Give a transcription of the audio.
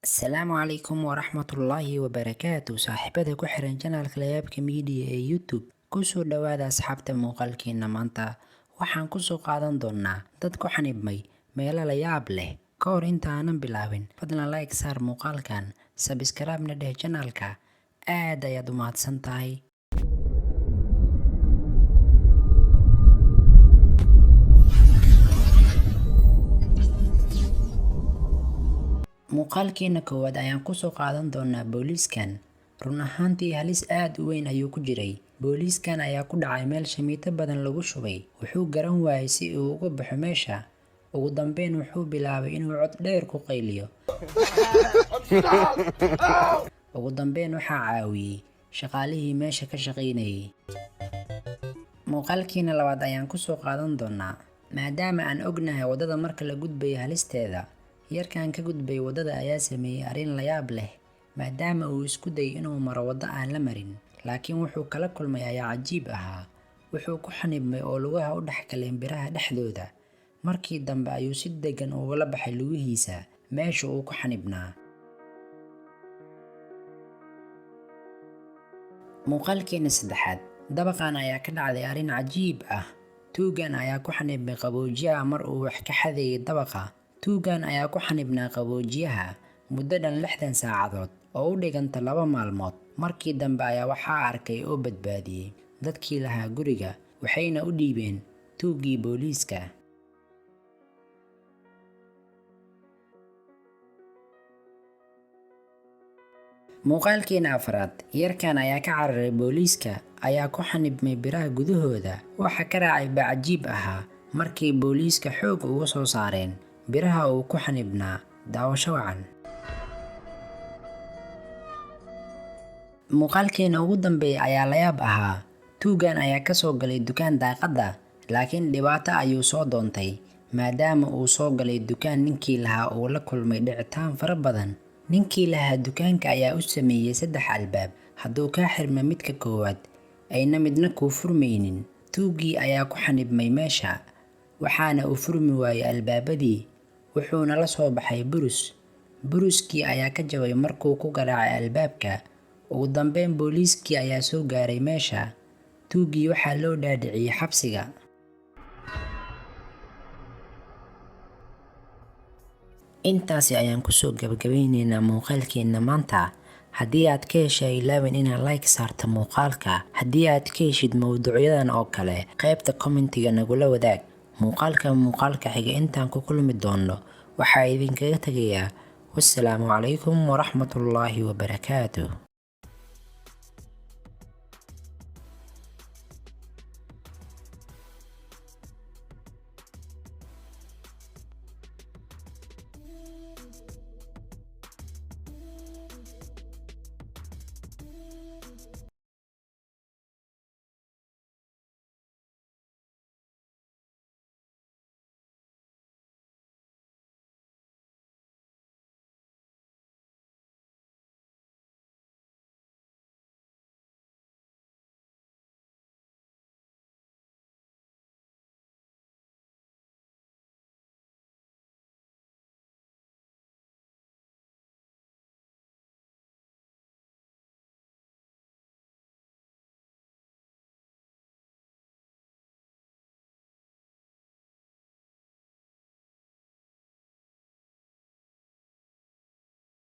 Asalaamu calaykum waraxmatullaahi wabarakaatu. Saaxiibada ku xiran janaalka layaabka miidiya ee YouTube, kusoo dhawaada asxaabta muuqaalkeena. Maanta waxaan kusoo qaadan doonaa dad ku xanibmay meelo la yaab leh. Ka hor intaanan bilaabin, fadlan like saar muuqaalkan, subscribe na dheh janaalka. Aad ayaad u mahadsan tahay. Muuqaalkeena koowaad ayaan kusoo qaadan doonaa booliiskan. Run ahaantii halis aad u weyn ayuu ku jiray. Booliiskan ayaa ku dhacay meel shamiito badan lagu shubay. Wuxuu garan waayay si uu uga baxo meesha. Ugu dambeyn wuxuu bilaabay inuu cod dheer ku qayliyo. Ugu dambeyn waxaa caawiyay shaqaalihii meesha ka shaqaynayay. Muuqaalkeena labaad ayaan kusoo qaadan doonaa. Maadaama aan ognahay wadada marka la gudbayo halisteeda, yarkaan ka gudbay wadada ayaa sameeyay arrin la yaab leh. Maadaama uu isku dayay inuu maro waddo aan la marin, laakiin wuxuu kala kulmay ayaa cajiib ahaa. Wuxuu ku xanibmay oo lugaha u dhex galeen biraha dhexdooda. Markii dambe ayuu si degan ugala baxay lugihiisa meesha uu ku xanibnaa. Muuqaalkeena saddexaad, dabaqan ayaa ka dhacday arrin cajiib ah. Tuugan ayaa ku xanibmay qaboojiyaha mar uu wax ka xadayay dabaqa. Tuugan ayaa ku xanibnaa qaboojiyaha muddo dhan 60 saacadood oo u dhiganta 2 maalmood. Markii dambe ayaa waxaa arkay oo badbaadiyay dadkii lahaa guriga, waxayna u dhiibeen tuugii booliiska. Muuqaalkeena afraad, yarkaan ayaa ka cararay booliiska ayaa ku xanibmay biraha gudahooda. Waxa ka raacay baa cajiib ahaa markii booliiska xoog uga soo saareen biraha uu ku xanibnaa. Daawasho wacan. Muuqaalkeena ugu dambeeya ayaa la yaab ahaa. Tuugan ayaa ka soo galay dukaan daaqadda, laakiin dhibaato ayuu soo doontay. Maadaama uu soo galay dukaan ninkii lahaa uu la kulmay dhicitaan fara badan. Ninkii lahaa dukaanka ayaa u sameeyay 3 albaab. Hadduu ka xirmay midka koowaad, ayna midna kuu furmaynin, tuugii ayaa ku xanibmay meesha. Waxaana uu furmi waayay albaabadii. Wuxuuna la soo baxay burus. Buruskii ayaa ka jabay markuu ku garaacay albaabka. Ugu dambeyn booliiskii ayaa soo gaaray meesha. Tuugii waxaa loo dhaadhiciyay xabsiga. Intaasi ayaan kusoo gabagabeyneynaa muuqaalkeena maanta. Haddii aad ka heshay ilaawin inaad like saarto muuqaalka. Haddii aad ka heshid mowduucyadan oo kale, qaybta commentiga nagula wadaag. Muuqaalka xiga intaan ku kulmi doono, waxaa idinkaga tagayaa wassalaamu calaykum waraxmatullaahi wabarakaatuh.